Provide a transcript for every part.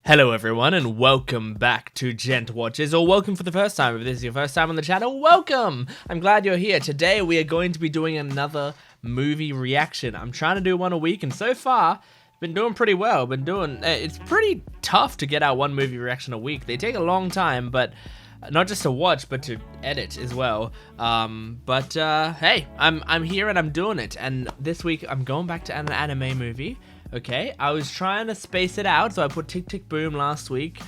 Hello everyone and welcome back to Gent Watches, or welcome for the first time. If this is your first time on the channel, welcome! I'm glad you're here. Today we are going to be doing another movie reaction. I'm trying to do one a week and so far, been doing pretty well. It's pretty tough to get out one movie reaction a week. They take a long time, but not just to watch, but to edit as well. Hey, I'm here and I'm doing it. And this week I'm going back to an anime movie. Okay, I was trying to space it out, so I put Tick Tick Boom last week,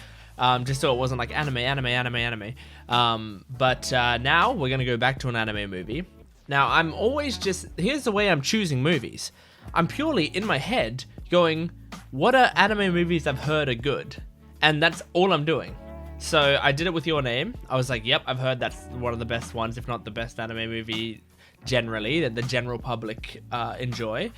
just so it wasn't like anime. Now we're gonna go back to an anime movie. Now I'm always here's the way I'm choosing movies. I'm purely in my head going, what are anime movies I've heard are good? And that's all I'm doing. So I did it with Your Name. I was like, yep, I've heard that's one of the best ones, if not the best anime movie generally, that the general public enjoy.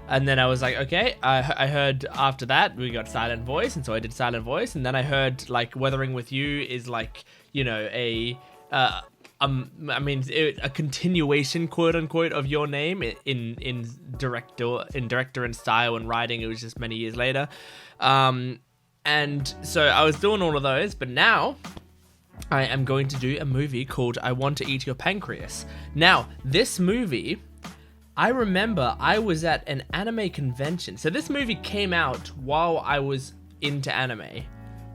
And then I was like, okay, I heard after that we got Silent Voice, and so I did Silent Voice, and then I heard like Weathering with You is like, you know, a continuation, quote unquote, of Your Name in director and style and writing. It was just many years later, and so I was doing all of those, but now I am going to do a movie called I Want to Eat Your Pancreas. Now, this movie, I remember I was at an anime convention. So this movie came out while I was into anime,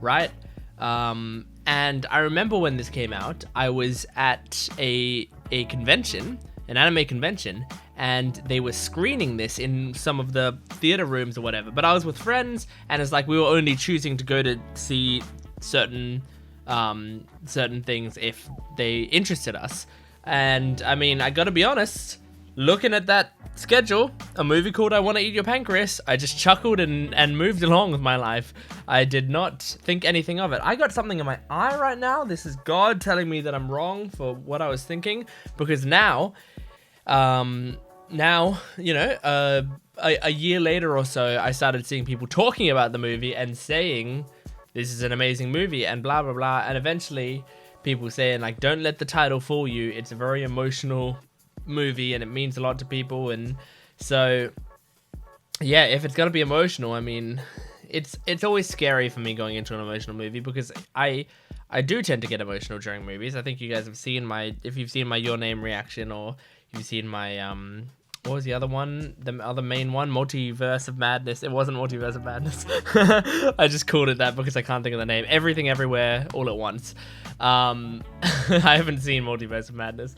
right? And I remember when this came out, I was at a convention, an anime convention, and they were screening this in some of the theater rooms or whatever. But I was with friends, and it's like we were only choosing to go to see certain things if they interested us. And I mean, I gotta be honest, looking at that schedule, a movie called I Want to Eat Your Pancreas, I just chuckled and moved along with my life. I did not think anything of it. I got something in my eye right now. This is God telling me that I'm wrong for what I was thinking, because now, you know, a year later or so, I started seeing people talking about the movie and saying this is an amazing movie and blah blah blah, and eventually people saying like, don't let the title fool you, it's a very emotional movie and it means a lot to people. And so yeah, if it's gonna be emotional, I mean, it's always scary for me going into an emotional movie, because I do tend to get emotional during movies. I think you guys have seen if you've seen my Your Name reaction, or you've seen my what was the other one? The other main one? Multiverse of Madness. It wasn't Multiverse of Madness. I just called it that because I can't think of the name. Everything Everywhere All at Once. I haven't seen Multiverse of Madness.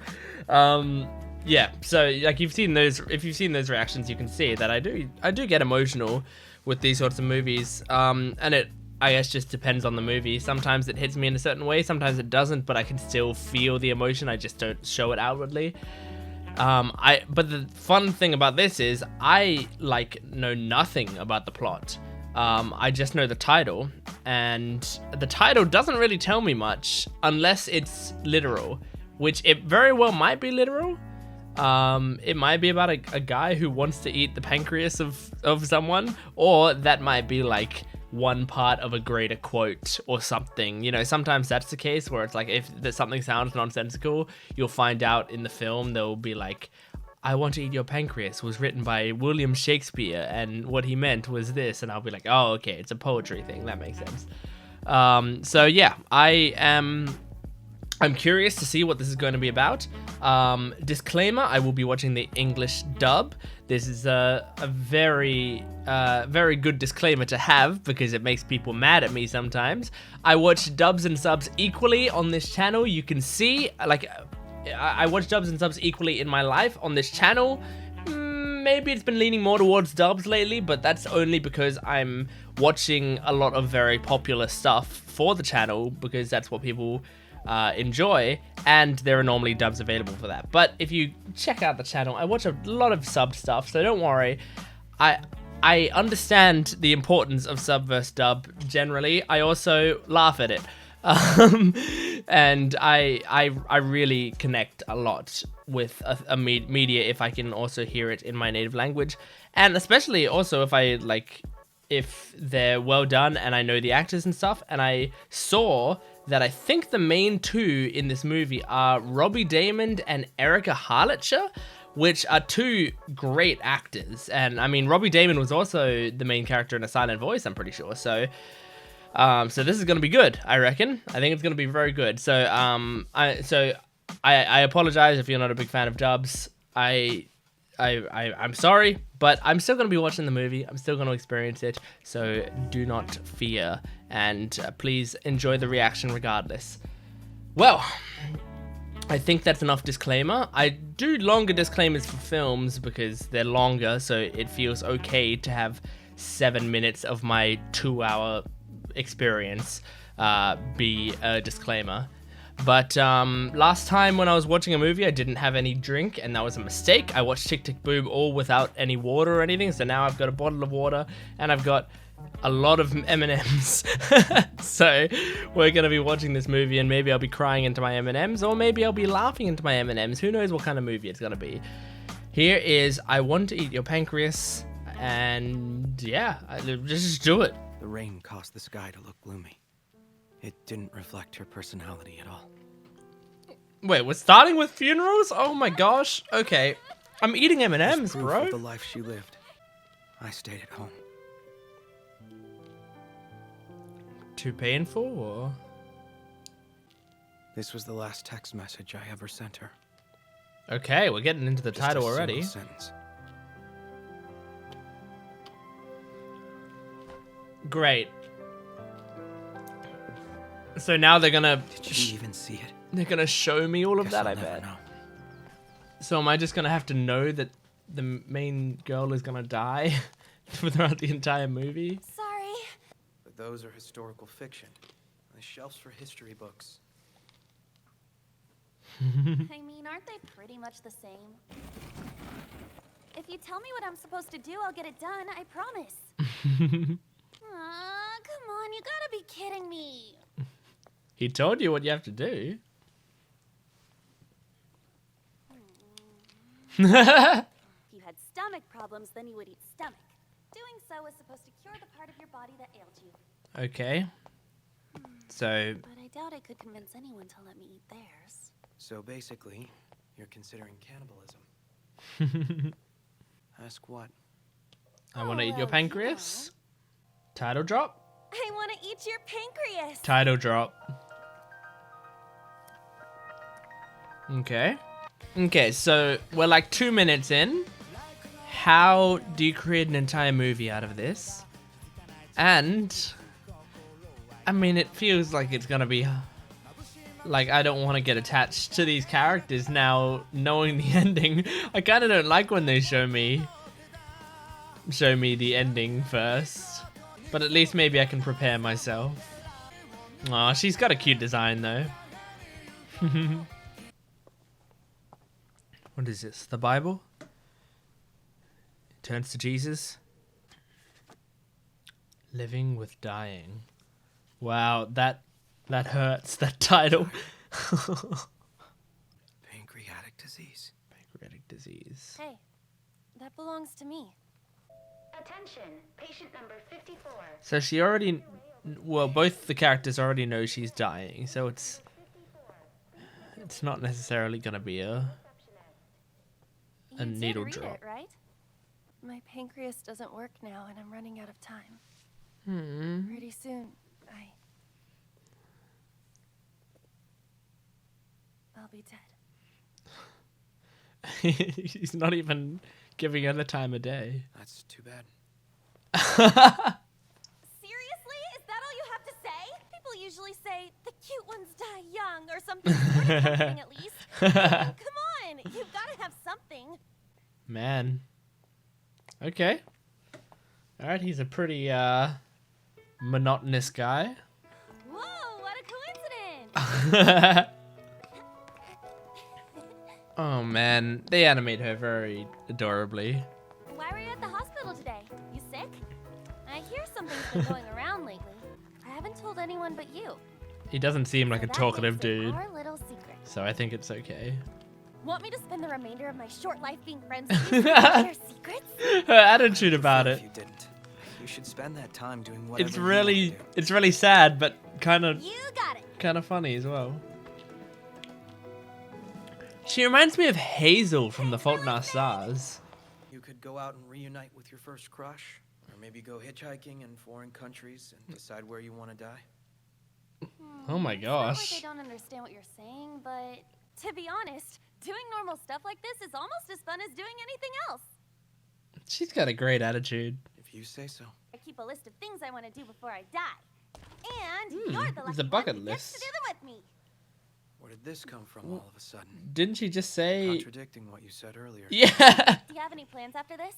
Yeah, so like you've seen those. If you've seen those reactions, you can see that I do get emotional with these sorts of movies. And it, I guess, just depends on the movie. Sometimes it hits me in a certain way, sometimes it doesn't, but I can still feel the emotion. I just don't show it outwardly. But the fun thing about this is I know nothing about the plot. I just know the title, and the title doesn't really tell me much unless it's literal, which it very well might be literal. It might be about a guy who wants to eat the pancreas of someone, or that might be like one part of a greater quote or something. You know, sometimes that's the case where it's like, if something sounds nonsensical, you'll find out in the film they'll be like, I Want to Eat Your Pancreas was written by William Shakespeare and what he meant was this, and I'll be like, oh, okay, it's a poetry thing, that makes sense. So yeah, I'm curious to see what this is going to be about. Disclaimer, I will be watching the English dub. This is a very good disclaimer to have, because it makes people mad at me sometimes. I watch dubs and subs equally on this channel. You can see, like, I watch dubs and subs equally in my life on this channel. Maybe it's been leaning more towards dubs lately, but that's only because I'm watching a lot of very popular stuff for the channel, because that's what people enjoy, and there are normally dubs available for that. But if you check out the channel, I watch a lot of sub stuff, so don't worry. I understand the importance of sub versus dub generally. I also laugh at it. And I really connect a lot with a media if I can also hear it in my native language, and especially also if they're well done and I know the actors and stuff. And I saw that I think the main two in this movie are Robbie Daymond and Erica Harlitcher, which are two great actors. And I mean, Robbie Daymond was also the main character in A Silent Voice, I'm pretty sure. So So this is gonna be good, I reckon. I think it's gonna be very good. So I apologize if you're not a big fan of dubs. I'm sorry, but I'm still gonna be watching the movie. I'm still gonna experience it. So do not fear, and please enjoy the reaction regardless. Well, I think that's enough disclaimer. I do longer disclaimers for films because they're longer, so it feels okay to have 7 minutes of my 2-hour experience be a disclaimer. But last time when I was watching a movie, I didn't have any drink, and that was a mistake. I watched Tick Tick Boom all without any water or anything, so now I've got a bottle of water, and I've got a lot of M&Ms. So we're going to be watching this movie, and maybe I'll be crying into my M&Ms, or maybe I'll be laughing into my M&Ms. Who knows what kind of movie it's going to be. Here is I Want to Eat Your Pancreas, and yeah, just do it. The rain caused the sky to look gloomy. It didn't reflect her personality at all. Wait, we're starting with funerals? Oh my gosh. Okay. I'm eating M&Ms, Proof bro. of the life she lived. I stayed at home. Too painful, or? This was the last text message I ever sent her. Okay, we're getting into the Just title a already. single sentence. Great. So now they're gonna... Did she even see it? They're gonna show me all of Guess that, I'll I never bet. know. So am I just gonna have to know that the main girl is gonna die throughout the entire movie? Sorry. But those are historical fiction. The shelves for history books. I mean, aren't they pretty much the same? If you tell me what I'm supposed to do, I'll get it done, I promise. Aw, come on, you gotta be kidding me. He told you what you have to do. If you had stomach problems, then you would eat stomach. Doing so is supposed to cure the part of your body that ailed you. Okay. So, But I doubt I could convince anyone to let me eat theirs. So basically, you're considering cannibalism. Ask what? I want to eat your well, pancreas. Title drop. I want to eat your pancreas. Title drop. Okay. Okay, so we're like 2 minutes in. How do you create an entire movie out of this? And I mean, it feels like it's gonna be like I don't want to get attached to these characters now, knowing the ending. I kind of don't like when they show me the ending first, but at least maybe I can prepare myself. Aw, she's got a cute design though. What is this? The Bible? It turns to Jesus. Living with dying. Wow, that hurts, that title. Pancreatic disease. Pancreatic disease. Hey, that belongs to me. Attention, patient number 54. So she already, well, both the characters already know she's dying, so it's not necessarily gonna be a You needle did read drop. it, right? My pancreas doesn't work now, and I'm running out of time. Pretty soon, I'll be dead. He's not even giving her the time of day. That's too bad. Seriously? Is that all you have to say? People usually say the cute ones die young or something pretty comforting at least. Come on, you've got to have something. Man. Okay. Alright, he's a pretty monotonous guy. Whoa, what a coincidence! Oh man, they animate her very adorably. Why were you at the hospital today? You sick? I hear something's been going around lately. I haven't told anyone but you. He doesn't seem like So a that talkative makes it dude, our little secret. so I think it's okay. Want me to spend the remainder of my short life being friends with you so we can share secrets? Her attitude about If it. you didn't, you should spend that time doing whatever It's you really, want to do. it's really sad, but kind of You got it. funny as well. She reminds me of Hazel from The Fault in Our Stars. You could go out and reunite with your first crush, or maybe go hitchhiking in foreign countries and decide where you want to die. Oh my It's not like gosh. I don't understand what you're saying, but to be honest, doing normal stuff like this is almost as fun as doing anything else. She's got a great attitude. If you say so. I keep a list of things I want to do before I die. And you're the it's lucky a bucket one who gets to list. do them with me. Where did this come from all of a sudden? Didn't she just say? Contradicting what you said earlier. Yeah. Do you have any plans after this?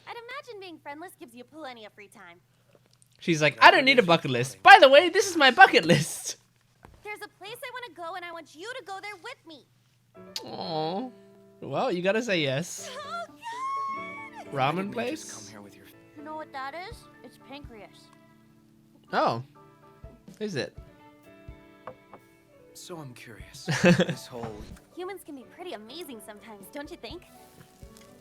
I'd imagine being friendless gives you plenty of free time. She's like, I don't need a bucket list. By the way, this is my bucket list. There's a place I want to go, and I want you to go there with me. Oh. Well, you gotta say yes. Oh, God! Ramen Didn't you just place? come here with your... You know what that is? It's Pancreas. Oh. Is it? So I'm curious. This whole... Humans can be pretty amazing sometimes, don't you think?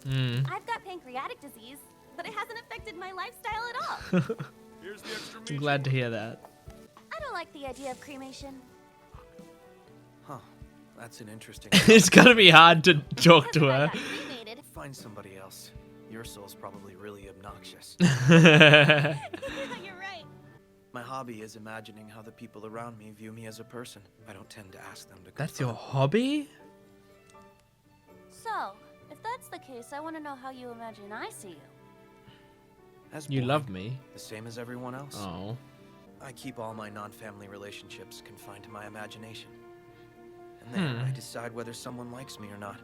Hmm. I've got pancreatic disease, but it hasn't affected my lifestyle at all. Here's the extra I'm glad to hear that. I don't like the idea of cremation. Huh. That's an interesting... It's gonna be hard to talk to Because her. if I got cremated, Find somebody else. Your soul's probably really obnoxious. yeah, you're right. My hobby is imagining how the people around me view me as a person. I don't tend to ask them to That's your confront. hobby? So, if that's the case, I want to know how you imagine I see you. As You boring, love me. the same as everyone else. Oh. I keep all my non-family relationships confined to my imagination. And then I decide whether someone likes me or not.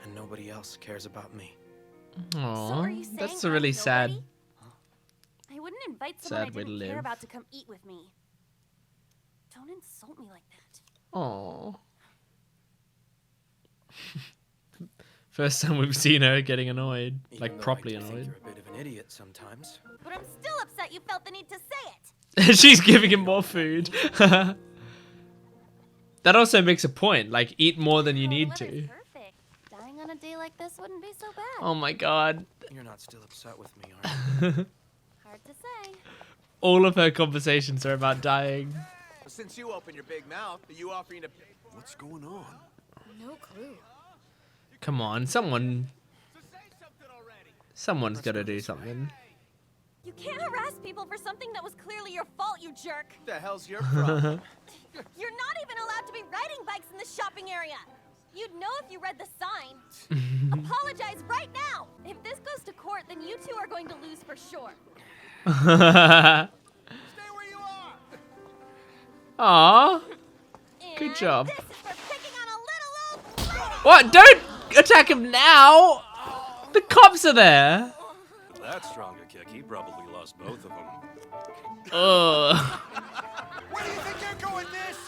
And nobody else cares about me. So Oh. are you saying That's a I'm really sad. nobody? I wouldn't invite someone Sad I way to didn't live. care about to come eat with me. Don't insult me like that. Oh. First time we've seen her getting annoyed, Even like though I properly do think annoyed. you're a bit of an idiot sometimes. But I'm still upset you felt the need to say it. She's giving him more food. That also makes a point. Like, eat more than you Oh, need weather's to. Perfect. Dying on a day like this wouldn't be so bad. Oh my god. You're not still upset with me, are you? Hard to say. All of her conversations are about dying. Since you opened your big mouth, are you offering to pay? What's going on? No clue. Come on, someone. Say something already. Someone's gotta do something. You can't harass people for something that was clearly your fault, you jerk. What the hell's your problem? You're not even allowed to be riding bikes in the shopping area. You'd know if you read the sign. Apologize right now. If this goes to court, then you two are going to lose for sure. Stay where you are. Aw. And Good job. This is for picking on a little old lady. What? Don't attack him now! The cops are there! That's stronger kick. He probably lost both of them. Ugh. Where do you think you're going, miss?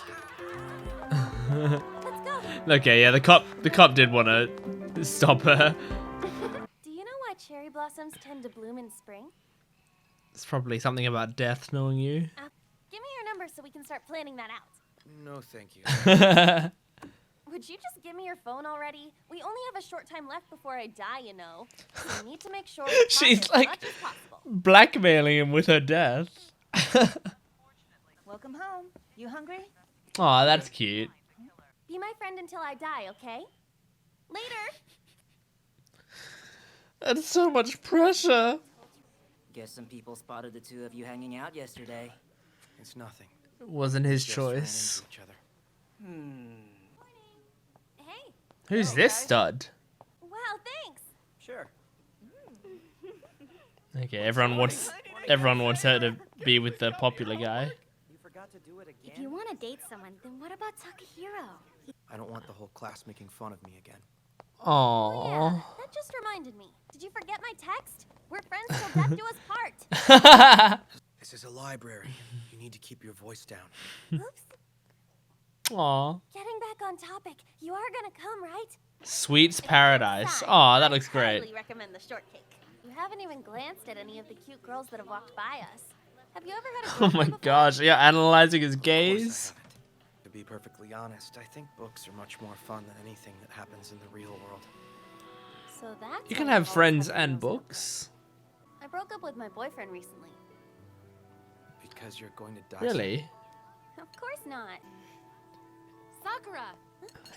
Let's go. Okay, yeah, the cop did want to stop her. Do you know why cherry blossoms tend to bloom in spring? It's probably something about death knowing you. Give me your number so we can start planning that out. No, thank you. Would you just give me your phone already? We only have a short time left before I die, you know. So we need to make sure we talk She's as like- much as possible. Blackmailing him with her death. Welcome home. You hungry? Aw, that's cute. Be my friend until I die, okay? Later. That's so much pressure. Guess some people spotted the two of you hanging out yesterday. It's nothing. It wasn't his Just ran choice. into each other. Hey. Who's this stud? Wow, thanks. Sure. Okay, everyone wants her to be with the popular guy. You forgot to do it again? If you want to date someone, then what about Takahiro? I don't want the whole class making fun of me again. Aww. Yeah, that just reminded me. Did you forget my text? We're friends till death do us part. This is a library. You need to keep your voice down. Oops. Aw. Getting back on topic, you are gonna come, right? Sweets If you Paradise. decide, Aw, that I looks great. highly recommend the shortcake. You haven't even glanced at any of the cute girls that have walked by us. Have you ever had a Oh girlfriend my before? gosh, you're analyzing his Of course I gaze? haven't. To be perfectly honest, I think books are much more fun than anything that happens in the real world. So that's You why can you've have always friends had and girls out books. there. I broke up with my boyfriend recently. Because you're going to die. Really? Of course not. Sakura,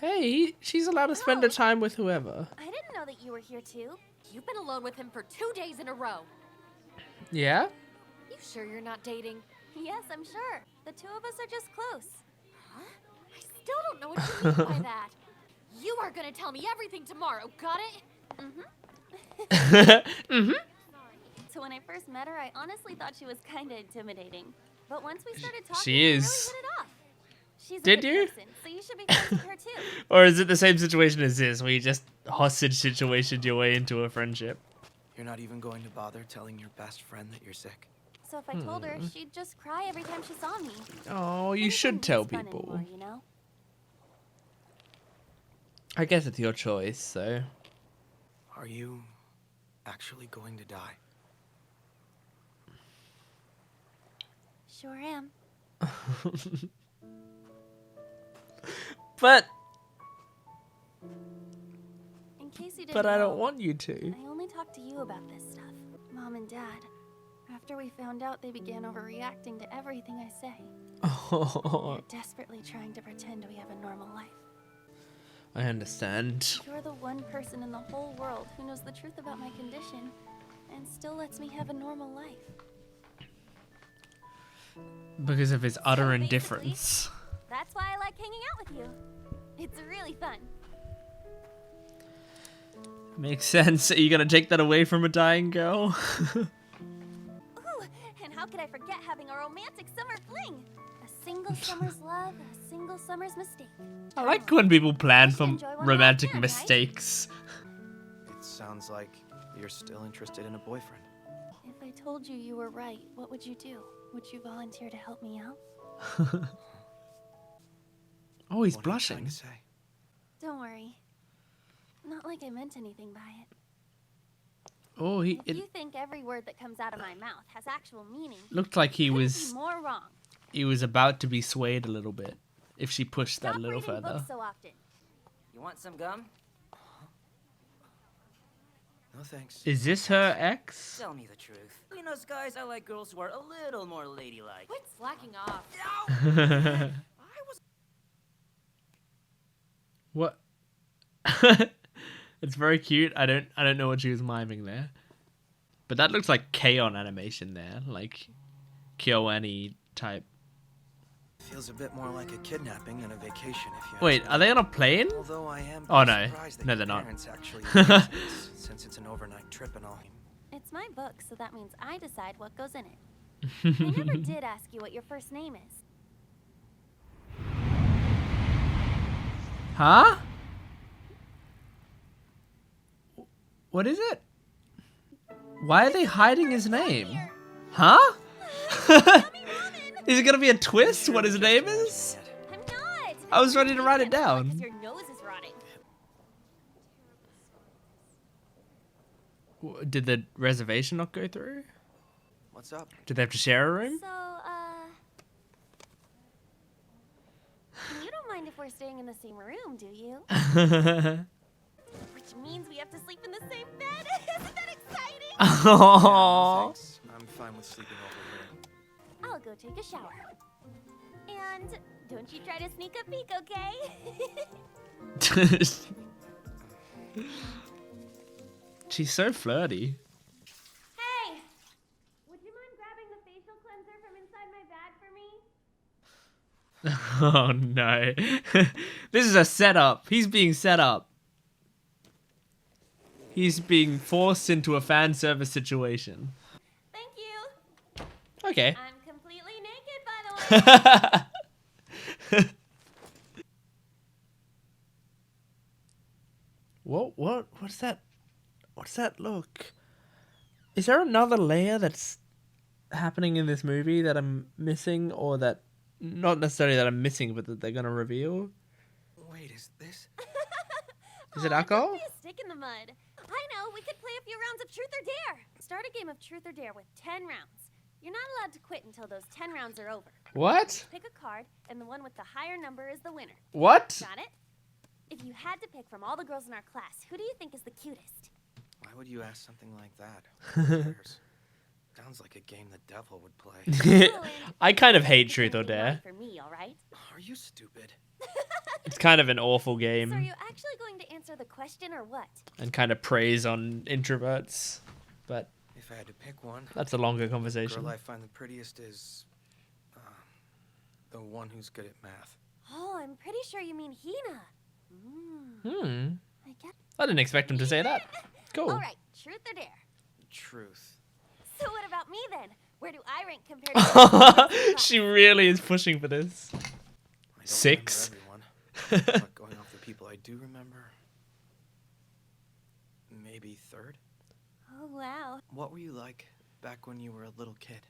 Hey, she's allowed to spend her time with whoever. I didn't know that you were here too. You've been alone with him for 2 days in a row. Yeah? You sure you're not dating? Yes, I'm sure. The two of us are just close. Huh? I still don't know what you mean by that. You are gonna tell me everything tomorrow, got it? Mm-hmm. So when I first met her, I honestly thought she was kind of intimidating. But once we started talking, She we really is. hit it off. She's a Did good you? person, so you should be friends with her too. Or is it the same situation as this, where you just hostage situationed your way into a friendship? You're not even going to bother telling your best friend that you're sick? So if I told her, she'd just cry every time she saw me. Oh, you Maybe should wouldn't tell be fun people. anymore, you know? I guess it's your choice, so. Are you actually going to die? Sure am. But In case you didn't but I know, don't want you to. I only talked to you about this stuff. Mom and Dad. After we found out, they began overreacting to everything I say. Oh, They're desperately trying to pretend we have a normal life. I understand. You're the one person in the whole world who knows the truth about my condition and still lets me have a normal life. Because of his utter basically- indifference. That's why I like hanging out with you. It's really fun. Makes sense. Are you gonna take that away from a dying girl? Ooh, and how could I forget having a romantic summer fling? A single summer's love, a single summer's mistake. I like when people plan for Enjoy one romantic last time, right? mistakes. It sounds like you're still interested in a boyfriend. If I told you you were right, what would you do? Would you volunteer to help me out? Oh, he's What are you trying blushing. to say? Don't worry. Not like I meant anything by it. Oh, If you think every word that comes out of my mouth has actual meaning, looked like he couldn't was be more wrong. about to be swayed a little bit. If she pushed that Stop a little reading further. books so often. You want some gum? No thanks. Is this her ex? Tell me the truth. You know, guys, I like girls who are a little more ladylike. Quit slacking off. What? It's very cute. I don't know what she was miming there. But that looks like K-On animation there, like KyoAni type. Feels a bit more like a kidnapping than a vacation if you ask Wait, me. are they on a plane? Although I am Oh, pretty no. surprised that No, your they're not. parents actually noticed this, since it's an overnight trip and all. It's my book, so that means I decide what goes in it. I never did ask you what your first name is. Huh? What is it? Why are they hiding his name? Huh? Is it gonna be a twist what his name is? I'm not. I was ready to write it You can't tell down. because your nose is rotting. Did the reservation not go through? What's up? Did they have to share a room? So, you don't mind if we're staying in the same room, do you? Which means we have to sleep in the same bed. Isn't that exciting? Aww. Thanks. I'm fine with sleeping over here. I'll go take a shower. And don't you try to sneak a peek, okay? She's so flirty. Hey! Would you mind grabbing the facial cleanser from inside my bag for me? Oh no. This is a setup. He's being set up. He's being forced into a fan service situation. Thank you. Okay. I'm completely naked, by the way. What's that? What's that look? Is there another layer that's happening in this movie that I'm missing, or that not necessarily that I'm missing, but that they're gonna reveal? Wait, is this? Is it Aw, alcohol? Don't be a stick in the mud. I know, we could play a few rounds of Truth or Dare. Start a game of Truth or Dare with 10 rounds. You're not allowed to quit until those 10 rounds are over. What? Pick a card, and the one with the higher number is the winner. What? Got it? If you had to pick from all the girls in our class, who do you think is the cutest? Why would you ask something like that? Who cares? Sounds like a game the devil would play. I kind of hate It's Truth or gonna be Dare. naughty for me, all right? Are you stupid? It's kind of an awful So are game you actually going to answer the question or what? and kind of preys on introverts. But If If I had to pick one, That's a longer the conversation. girl I find the prettiest is the one who's good at math. Oh, I'm pretty sure you mean Hina. I get. I didn't expect him to say that. Cool. All right, truth or dare? Truth. So what about me then? Where do I rank compared to? She really is pushing for this. I don't 6. remember everyone, but going off the people I do remember, maybe third. Oh wow, What were you like back when you were a little kid?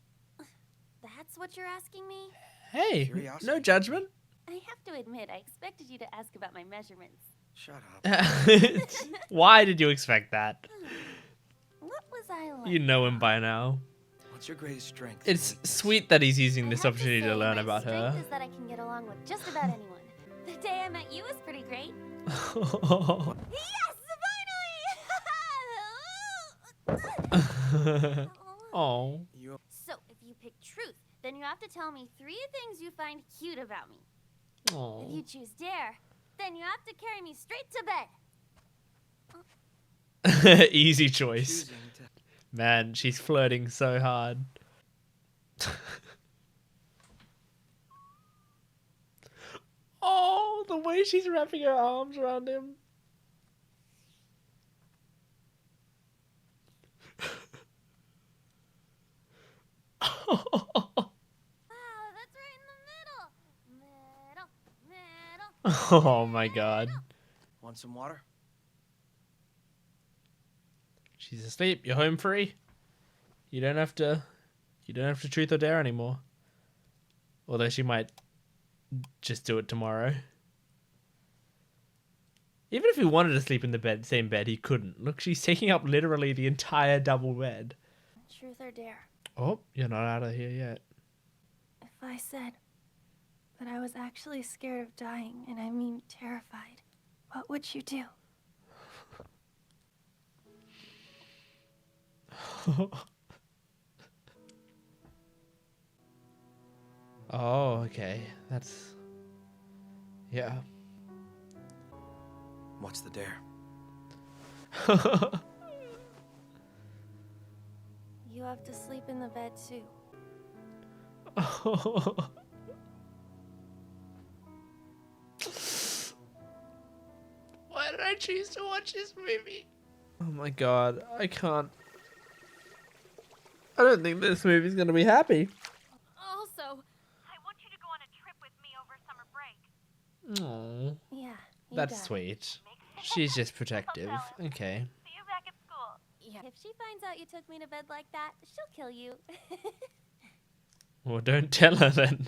that's what you're asking me? Hey, Curiosity. no judgment. I have to admit, I expected you to ask about my measurements. Shut up. Why did you expect that? What was I like? You know him by now. What's your greatest strength? and It's weakness? sweet that he's using I this have opportunity to say, learn my about her. strength is that I can get along with just about anyone. The day I met you was pretty great. Yes, finally! Oh. You So, if you pick truth, then you have to tell me 3 things you find cute about me. If Oh. you choose dare, then you have to carry me straight to bed. Easy choice. choosing to Man, she's flirting so hard. Oh, the way she's wrapping her arms around him. Wow, that's right in the middle. Middle. Oh my god. want some water? She's asleep. You're home free. You don't have to truth or dare anymore. Although she might just do it tomorrow. Even if he wanted to sleep in the same bed, he couldn't. Look, she's taking up literally the entire double bed. Truth or dare? Oh, you're not out of here yet. If I said that I was actually scared of dying, and I mean terrified, what would you do? Oh, okay. That's... Yeah. What's the dare? You have to sleep in the bed too. Why did I choose to watch this movie? Oh my god, I can't. I don't think this movie's gonna be happy. Also, I want you to go on a trip with me over summer break. Oh, Yeah, you that's got it. sweet. She's just protective. Okay. See you back at school. Yeah. If she finds out you took me to bed like that, she'll kill you. Well, don't tell her then.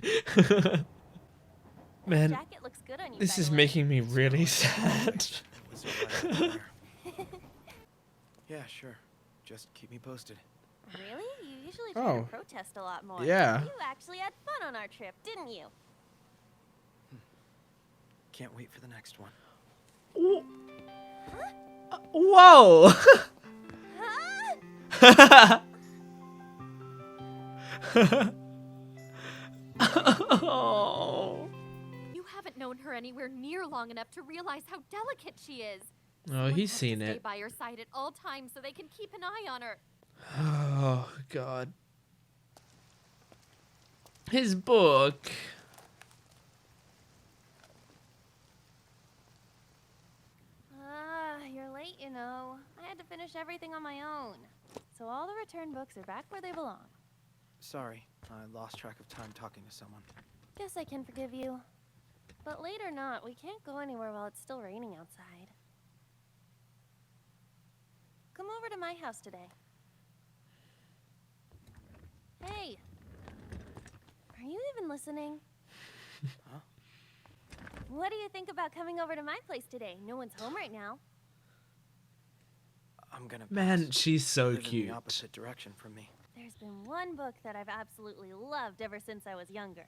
Man, Jacket looks good on you. this by is the way. making me really sad. That was right up there. Yeah, sure. Just keep me posted. Really? You usually try Oh. to protest a lot more. Yeah. You actually had fun on our trip, didn't you? Can't wait for the next one. Whoa! Huh? Oh, You haven't known her anywhere near long enough to realize how delicate she is. he's seen Stay it. by her side at all times so they can keep an eye on her. Oh, God. His book. You're late, you know. I had to finish everything on my own. So all the return books are back where they belong. Sorry, I lost track of time talking to someone. Guess I can forgive you. But late or not, we can't go anywhere while it's still raining outside. Come over to my house today. Hey! Are you even listening? Huh? What do you think about coming over to my place today? No one's home right now. I'm gonna Man, pass. she's so Live in cute. the opposite direction from me. There's been one book that I've absolutely loved ever since I was younger.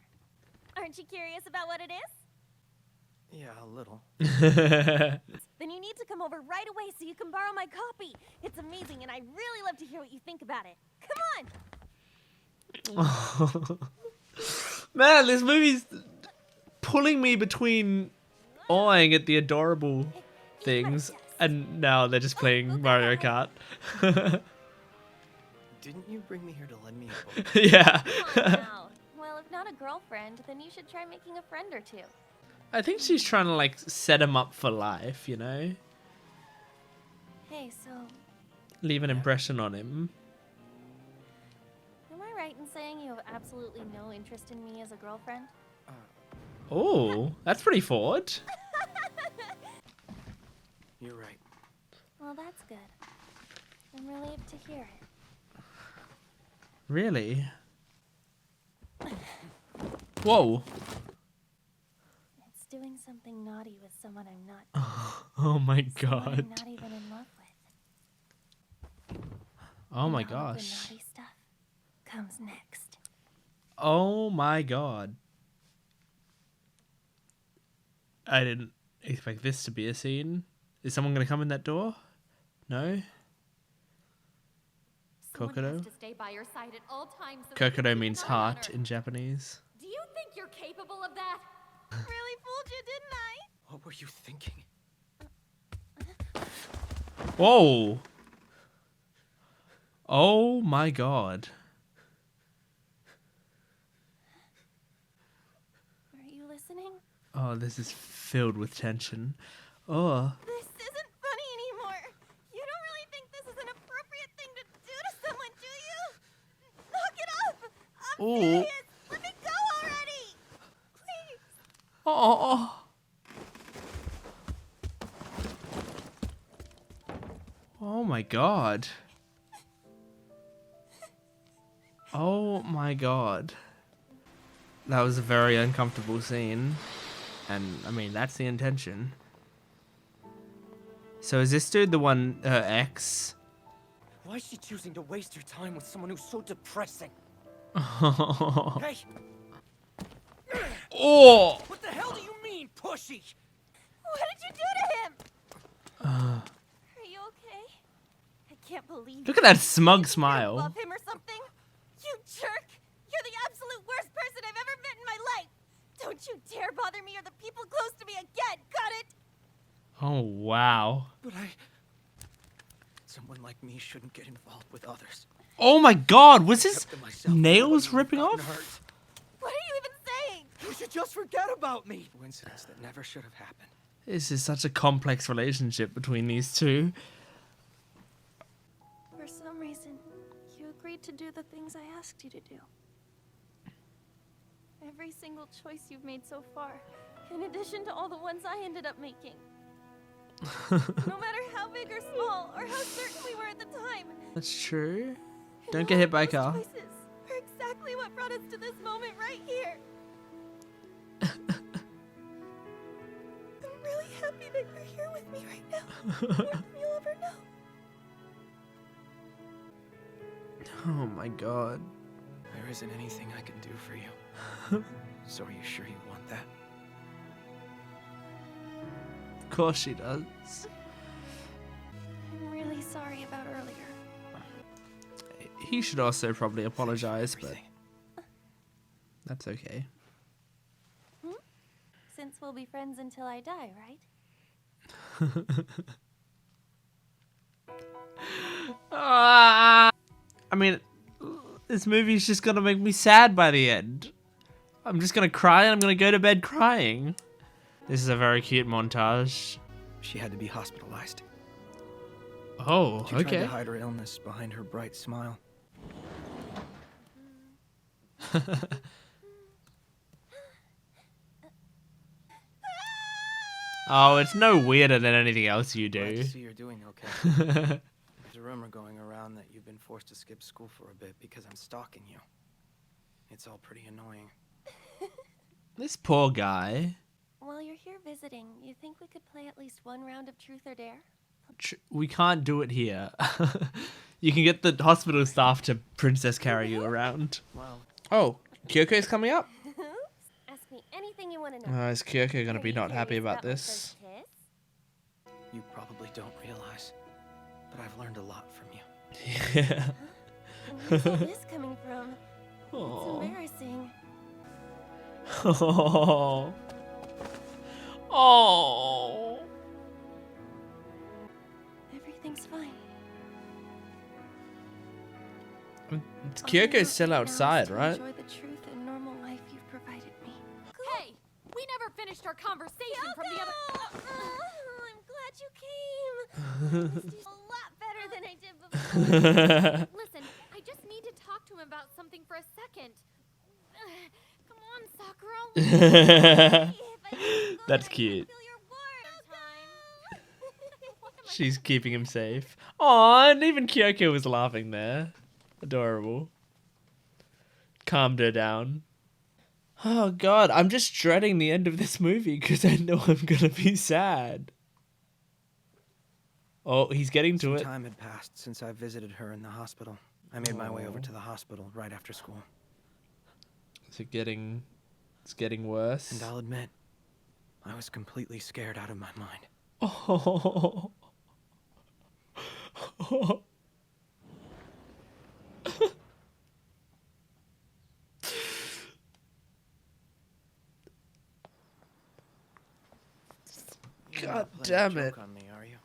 Aren't you curious about what it is? Yeah, a little. Then you need to come over right away so you can borrow my copy. It's amazing, and I'd really love to hear what you think about it. Come on! Man, this movie's pulling me between awing at the adorable things and now they're just playing Mario Kart. Didn't you bring me here to lend me a book? Yeah. Come on now. Well, if not a girlfriend, then you should try making a friend or two. I think she's trying to like set him up for life, you know? Hey, so Leave an impression on him. Am I right in saying you have absolutely no interest in me as a girlfriend? Oh, that's pretty forward. You're right. Well, that's good. I'm relieved to hear it. Really? Whoa. It's doing something naughty with someone I'm not. Oh my Someone I'm god. not even in love with. Oh my And all of the gosh. naughty stuff comes next. Oh my god. I didn't expect this to be a scene. Is someone gonna come in that door? No? Someone Kokodo? has to stay by your side at all times so that you Kokodo keep means an eye on heart her. in Japanese. Do you think you're capable of that? Really fooled you, didn't I? What were you thinking? Whoa! Oh my god. Are you listening? Oh, this is filled with tension. Oh. This isn't funny anymore. You don't really think this is an appropriate thing to do to someone, do you? Knock it off! I'm Ooh. serious! Let me go already! Please! Oh. Oh my god. Oh my god. That was a very uncomfortable scene. And, I mean, that's the intention. So is this dude the one, ex? Why is she choosing to waste her time with someone who's so depressing? Oh. Hey! Oh! What the hell do you mean, pushy? What did you do to him? Are you okay? I can't believe Look at that you. smug You smile. love him or something? You jerk! You're the absolute worst person I've ever met in my life! Don't you dare bother me or the people close to me again, got it? Oh, wow. But someone like me shouldn't get involved with others. Oh my god, was his Kept to myself, nails nobody would've ripping gotten off? hurt. What are you even saying? You should just forget about me. Coincidence that never should have happened. This is such a complex relationship between these two. for some reason, you agreed to do the things I asked you to do. Every single choice you've made so far, In addition to all the ones I ended up making. No matter how big or small, or how certain we were at the time. That's true. And Don't all get hit of by a those car. choices are exactly what brought us to this moment right here. I'm really happy that you're here with me right now. More than you'll ever know. Oh my god. There isn't anything I can do for you. So are you sure you want that? Of course she does. I'm really sorry about earlier. He should also probably apologize, but Everything. that's okay. Since we'll be friends until I die, right? I mean, this movie's just gonna make me sad by the end. I'm just gonna cry and I'm gonna go to bed crying. This is a very cute montage. She had to be hospitalized. Oh, She tried okay. to hide her illness behind her bright smile. Oh, it's no weirder than anything else you Glad do. to see you're doing okay. There's a rumor going around that you've been forced to skip school for a bit because I'm stalking you. It's all pretty annoying. This poor guy. While you're here visiting, you think we could play at least one round of Truth or Dare? We can't do it here. You can get the hospital staff to princess carry you around. Well, Oh, Kyoko's coming up. Ask me anything you want to know. Is Kyoko gonna Are be you not happy curious about my this? first kiss? you probably don't realize, but I've learned a lot from you. Yeah. Where's all this coming from? It's Oh. embarrassing. Oh. Oh. Everything's fine. Kyoko's still outside, right? Enjoy the truth and normal life you've provided me. Hey, we never finished our conversation from the other. I'm glad you came. This is a lot better than I did before. Listen, I just need to talk to him about something for a second. Come on, Sakura. That's cute. She's keeping him safe. Aw, and even Kyoko was laughing there. Adorable. Calmed her down. Oh god, I'm just dreading the end of this movie because I know I'm gonna be sad. Oh, he's getting to Some it. time had passed since I visited her in the hospital. I made my way over to the hospital right after school. Is it getting... It's getting worse? And I'll admit, I was completely scared out of my mind. Oh. God damn it. On me, are you?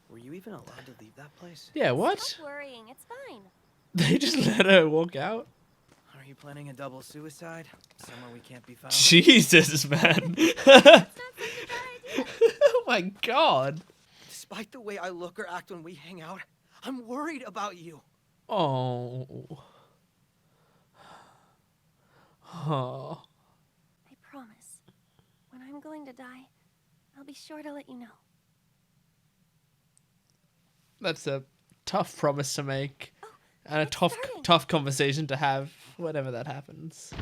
Were you even allowed to leave that place? Yeah, what? Stop worrying, it's fine. They just let her walk out? Are you planning a double suicide? Somewhere we can't be found? Jesus, man. Oh my god. Despite the way I look or act when we hang out, I'm worried about you. Oh. Oh. I promise. When I'm going to die, I'll be sure to let you know. That's a tough promise to make. And a it's tough starting. tough conversation to have whenever that happens.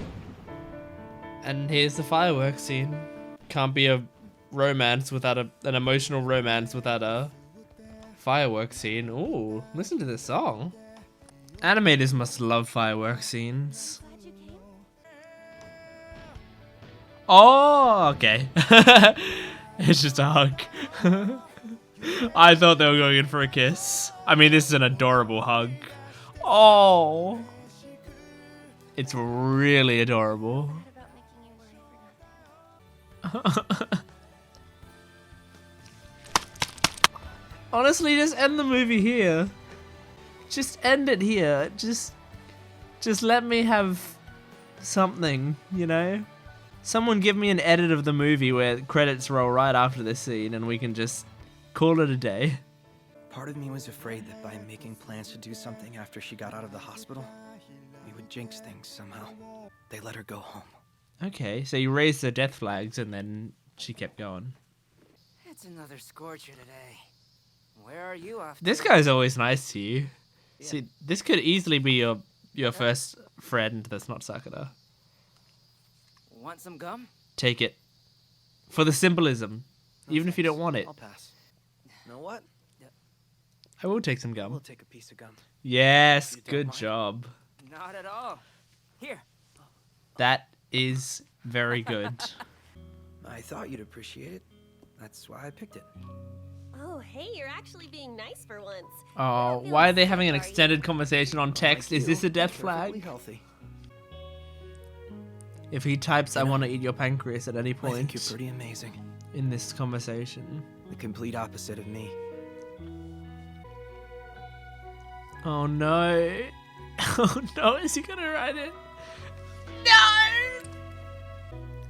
And here's the fireworks scene. Can't be a romance without an emotional romance without a fireworks scene. Ooh, listen to this song. Animators must love fireworks scenes. Glad you came. Oh, okay. It's just a hug. I thought they were going in for a kiss. I mean, this is an adorable hug. Oh. It's really adorable. About making you worry for nothing. Honestly, just end the movie here. Just end it here. Just let me have something, you know? Someone give me an edit of the movie where credits roll right after this scene and we can just call it a day. Part of me was afraid that by making plans to do something after she got out of the hospital, we would jinx things somehow. They let her go home. Okay, so you raised the death flags and then she kept going. It's another scorcher today. Where are you off This to? guy's always nice to you. See, this could easily be your first friend that's not Sakura. Want some gum? Take it. For the symbolism. Even if you don't want it. I'll pass. You know what? I will take some We'll gum. take a piece of gum. Yes, You don't good mind? job. Not at all. Here. That is very good. I thought you'd appreciate it. That's why I picked it. Oh, hey, you're actually being nice for once. Oh, You're not why are they feeling having an sick, are you? extended conversation on text? Like Is this you, a death perfectly flag? healthy. If he types, I want to eat your pancreas at any I think point you're pretty amazing. in this conversation. The complete opposite of me. Oh no. Oh no, is he gonna write it? No!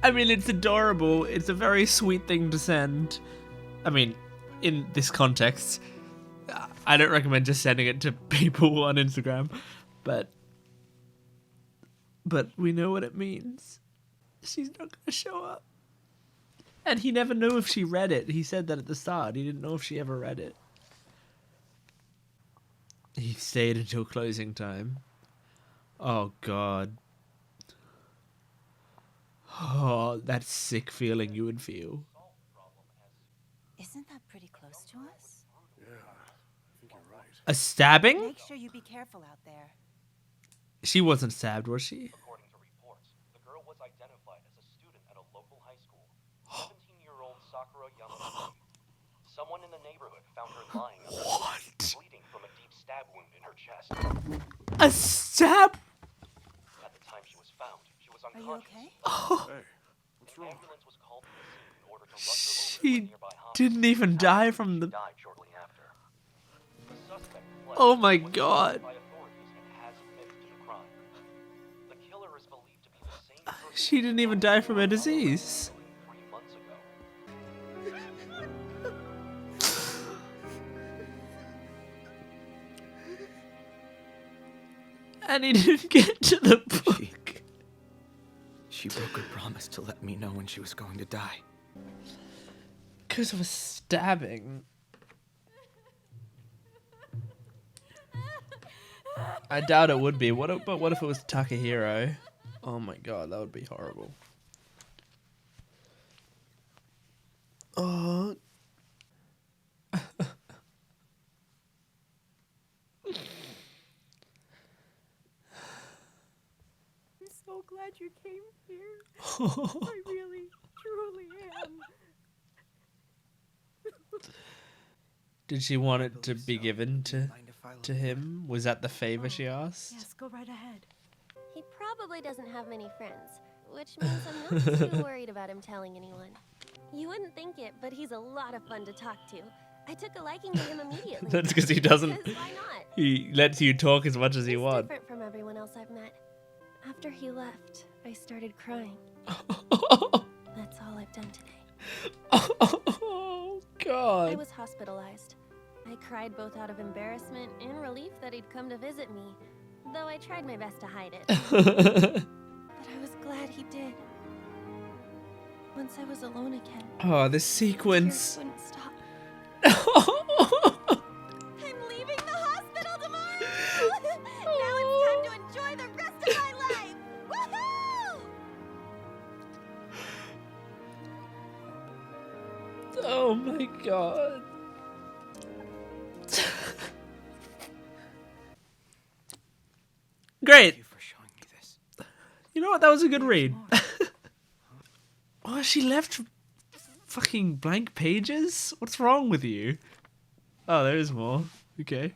I mean, it's adorable. It's a very sweet thing to send. I mean, in this context, I don't recommend just sending it to people on Instagram, but we know what it means. She's not gonna show up. And he never knew if she read it. He said that at the start. He didn't know if she ever read it. He stayed until closing time. Oh, God. Oh, that sick feeling you would feel. Isn't that pretty close to us? Yeah, I think you're right. A stabbing? Make sure you be careful out there. She wasn't stabbed, was she? According to reports, the girl was identified as a student at a local high school. 17-year-old Sakura Yamaguchi. Someone in the neighborhood found her lying on her bed, bleeding from a deep stab wound in her chest. A stab? At the time she was found, she was Are you unconscious. okay? Hey, what's An wrong? ambulance was called to the scene in order to rush her over to a She nearby hospital. didn't even die from the... Died shortly after. The suspect fled, Oh my was God. arrested by authorities and has admitted to the crime. She didn't even die from her disease. 3 months ago. And he didn't get to the book. She broke her promise to let me know when she was going to die. Because of a stabbing. I doubt it would be. But what if it was Takahiro? Oh my god, that would be horrible. Oh. I'm so glad you came here. I really, truly am. Did she want it to be given to him? Was that the favor she asked? Yes, go right ahead. He probably doesn't have many friends, which means I'm not too worried about him telling anyone. You wouldn't think it, but he's a lot of fun to talk to. I took a liking to him immediately. That's because he doesn't. Because why not? He lets you talk as much as he He's wants. different from everyone else I've met. After he left, I started crying. That's all I've done today. Oh I god. was hospitalized. I cried both out of embarrassment and relief that he'd come to visit me, though I tried my best to hide it. But I was glad he did. Once I was alone again, Oh, this tears sequence. wouldn't stop. I'm leaving the hospital tomorrow! Now it's time to enjoy the rest of my life! Woohoo! Oh my god. Great. Thank you for showing me this. You know what? That was a good read. Oh, she left fucking blank pages? What's wrong with you? Oh, there is more. Okay.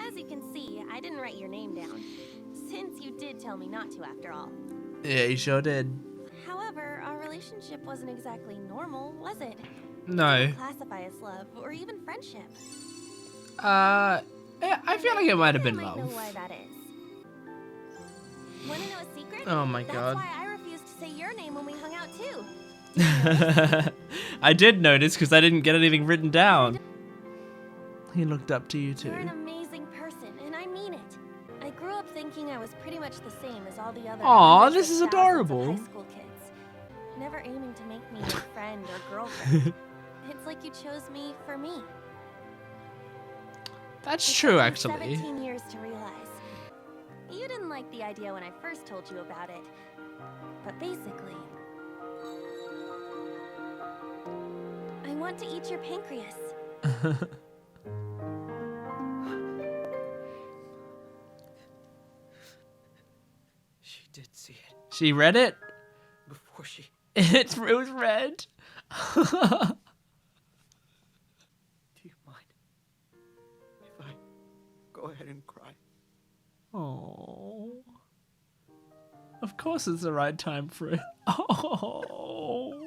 As you can see, I didn't write your name down, since you did tell me not to after all. Yeah, you sure did. However, our relationship wasn't exactly normal, was it? No. Didn't classify as love or even friendship. Yeah, I feel like it might have been I might know love. why that is. Want to know a secret? Oh my That's god. why I refused to say your name when we hung out too. I did notice because I didn't get anything written down. He looked up to you too. You're an amazing person, and I mean it. I grew up thinking I was pretty much the same as all the other Aw, hundreds this of is thousands of adorable. high school kids, never aiming to make me your friend or girlfriend. It's like you chose me for me. That's It true, took me actually. 17 years to realize. You didn't like the idea when I first told you about it. But basically, I want to eat your pancreas. She did see it She read it? before she... It was red. Do you mind if I go ahead and cry? Oh. Of course it's the right time for it. Oh.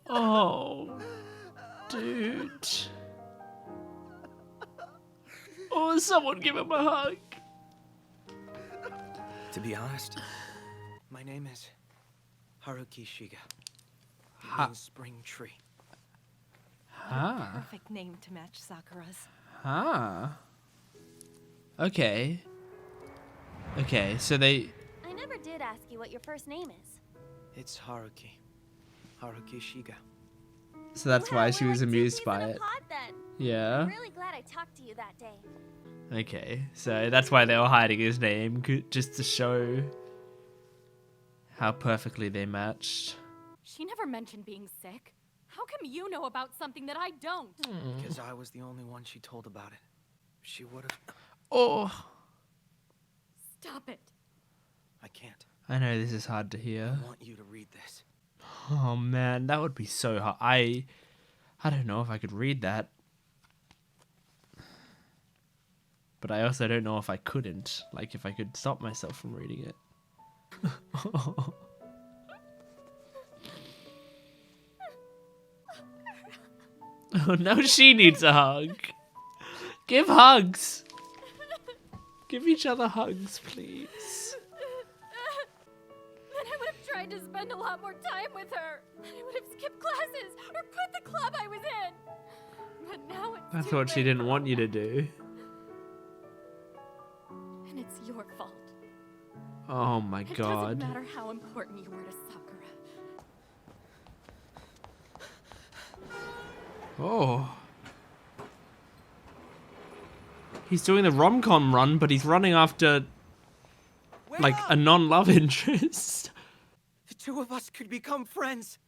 Oh. Dude. Oh, someone give him a hug. To be honest, my name is Haruki Shiga. It means spring tree. Ah. Perfect name to match Sakura's. Ah. Okay. Okay, so they... I never did ask you what your first name is. It's Haruki. Haruki Shiga. So that's why Wow, she we're was like two amused peas by in a it. pod then. Yeah. I'm really glad I talked to you that day. Okay, so that's why they were hiding his name, just to show how perfectly they matched. She never mentioned being sick. How come you know about something that I don't? Because I was the only one she told about it. She would have... Oh, Stop it. I can't. I know this is hard to hear. I want you to read this. Oh man, that would be so hard. I don't know if I could read that. But I also don't know if I couldn't. Like, if I could stop myself from reading it. Oh, now she needs a hug. Give hugs. Give each other hugs, please. Then I would have tried to spend a lot more time with her. And I would have skipped classes or quit the club I was in. But now it's That's too what she late. didn't want you to do. And it's your fault. Oh my It god. doesn't matter how important you were to Sakura. Oh. He's doing the rom-com run, but he's running after like a non-love interest. The two of us could become friends.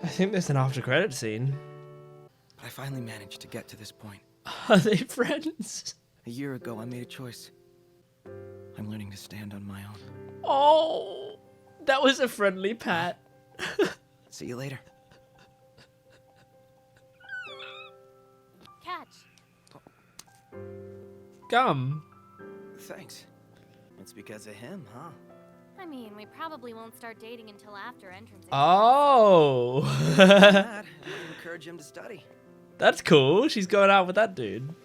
I think there's an after credit scene. But I finally managed to get to this point. Are they friends? A year ago, I made a choice. I'm learning to stand on my own. Oh, that was a friendly pat. See you later. Catch. Gum. Thanks. It's because of him, huh? I mean, we probably won't start dating until after entrance exams. Oh. Dad, I encourage him to study. That's cool. She's going out with that dude.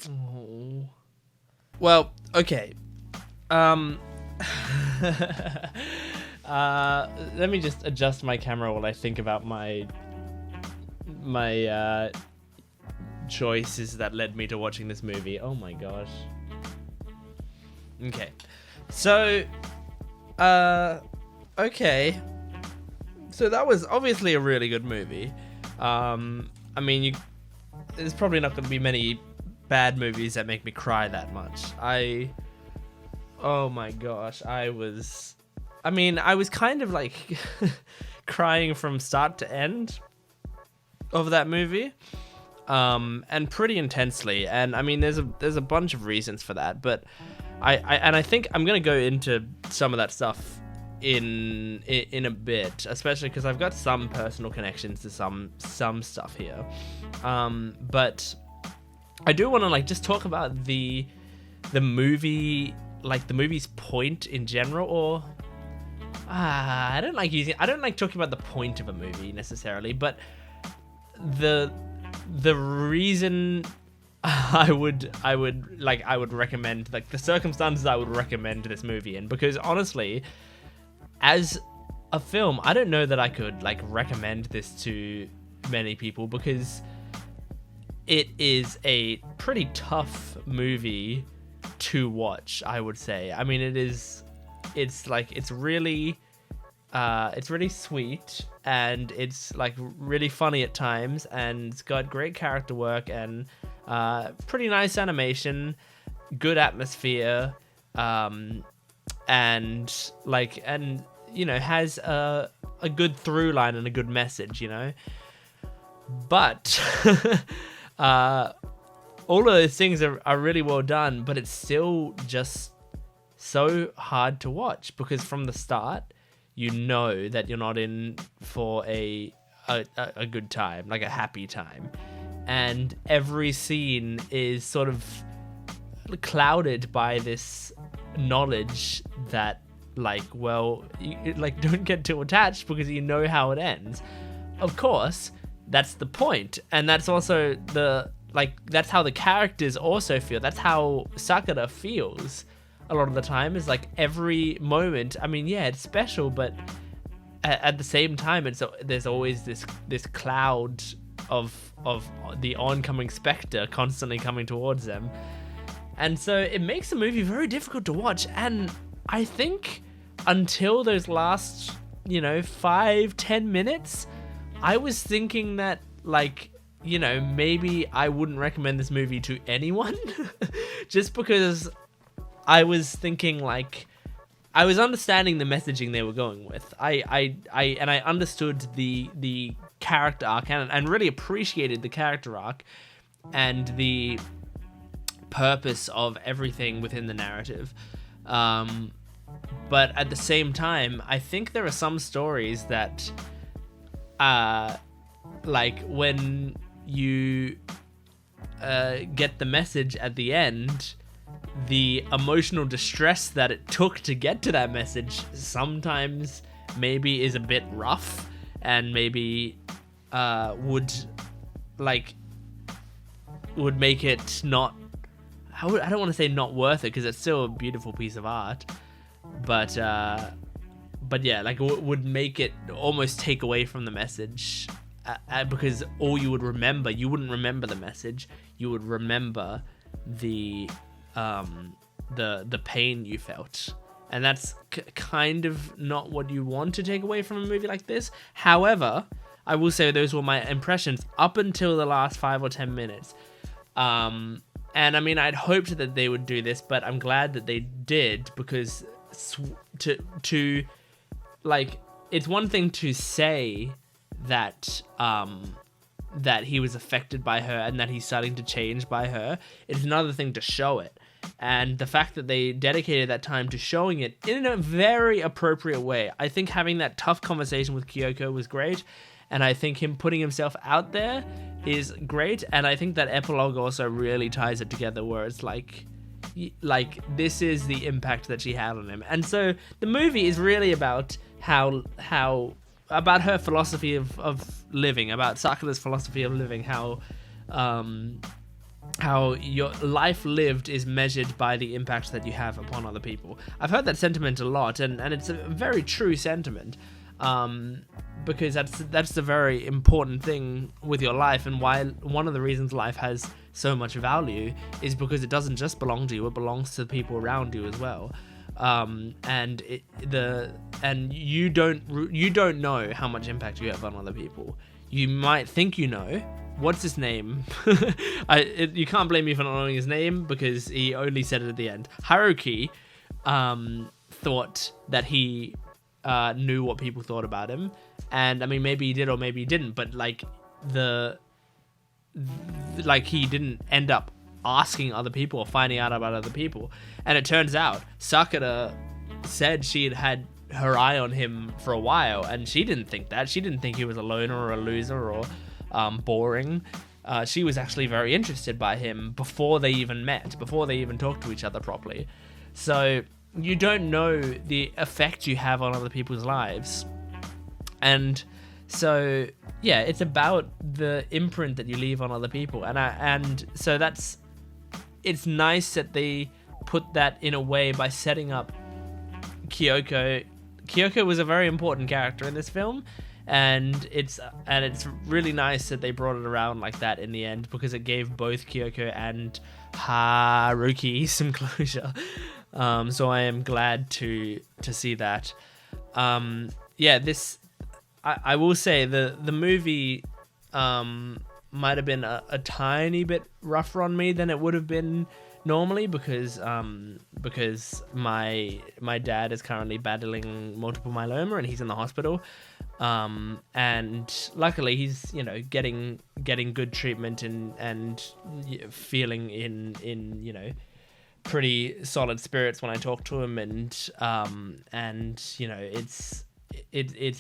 Oh. Well, okay. Let me just adjust my camera while I think about my choices that led me to watching this movie. Oh my gosh. Okay. So, okay. So that was obviously a really good movie. I mean, there's probably not going to be many bad movies that make me cry that much. Oh my gosh, I was kind of like crying from start to end of that movie, and pretty intensely. And I mean, there's a bunch of reasons for that, but I think I'm gonna go into some of that stuff in a bit, especially because I've got some personal connections to some stuff here. But I do want to like just talk about the movie, like the movie's point in general, or I don't like talking about the point of a movie necessarily, but the reason I would recommend, like the circumstances I would recommend this movie in, because honestly, as a film, I don't know that I could like recommend this to many people, because it is a pretty tough movie to watch, I would say. I mean, it's really sweet, and it's like really funny at times, and it's got great character work and pretty nice animation, good atmosphere, and you know, has a good through line and a good message, you know. But all of those things are really well done, but it's still just so hard to watch, because from the start you know that you're not in for a good time, like a happy time, and every scene is sort of clouded by this knowledge that like, well, you, like, don't get too attached because you know how it ends. Of course, that's the point, and that's also that's how the characters also feel. That's how Sakura feels a lot of the time, is like every moment. I mean, yeah, it's special, but at the same time, there's always this cloud of the oncoming specter constantly coming towards them, and so it makes the movie very difficult to watch. And I think until those last 5-10 minutes, I was thinking that, like, maybe I wouldn't recommend this movie to anyone just because I was thinking, like, I was understanding the messaging they were going with. I understood the character arc and really appreciated the character arc and the purpose of everything within the narrative. But at the same time, I think there are some stories that, like, when you get the message at the end, the emotional distress that it took to get to that message sometimes maybe is a bit rough, and maybe would make it not, I don't want to say not worth it, because it's still a beautiful piece of art, but yeah, like would make it almost take away from the message, because all you would remember, you wouldn't remember the message, you would remember the pain you felt, and that's kind of not what you want to take away from a movie like this. However, I will say those were my impressions up until the last 5 or 10 minutes. And I mean, I'd hoped that they would do this, but I'm glad that they did, because to like, it's one thing to say that that he was affected by her and that he's starting to change by her. It's another thing to show it. And the fact that they dedicated that time to showing it in a very appropriate way. I think having that tough conversation with Kyoko was great. And I think him putting himself out there is great. And I think that epilogue also really ties it together, where it's like this is the impact that she had on him. And so the movie is really about how about her philosophy of living, about Sakura's philosophy of living, how your life lived is measured by the impact that you have upon other people. I've heard that sentiment a lot, and it's a very true sentiment, because that's the very important thing with your life, and why one of the reasons life has so much value is because it doesn't just belong to you, it belongs to the people around you as well. And you don't know how much impact you have on other people. You might think you know. What's his name? You can't blame me for not knowing his name, because he only said it at the end. Haruki thought that he knew what people thought about him, and I mean, maybe he did or maybe he didn't, but like he didn't end up asking other people or finding out about other people. And it turns out Sakura said she had her eye on him for a while, and she didn't think that. She didn't think he was a loner or a loser or boring. She was actually very interested by him before they even met, before they even talked to each other properly. So you don't know the effect you have on other people's lives. And so yeah, it's about the imprint that you leave on other people. And so it's nice that they put that in a way by setting up Kyoko. Kyoko was a very important character in this film, and it's really nice that they brought it around like that in the end, because it gave both Kyoko and Haruki some closure. So I am glad to see that. I will say the movie might have been a tiny bit rougher on me than it would have been normally, because my dad is currently battling multiple myeloma and he's in the hospital, and luckily he's getting good treatment and feeling in pretty solid spirits when I talk to him, and it's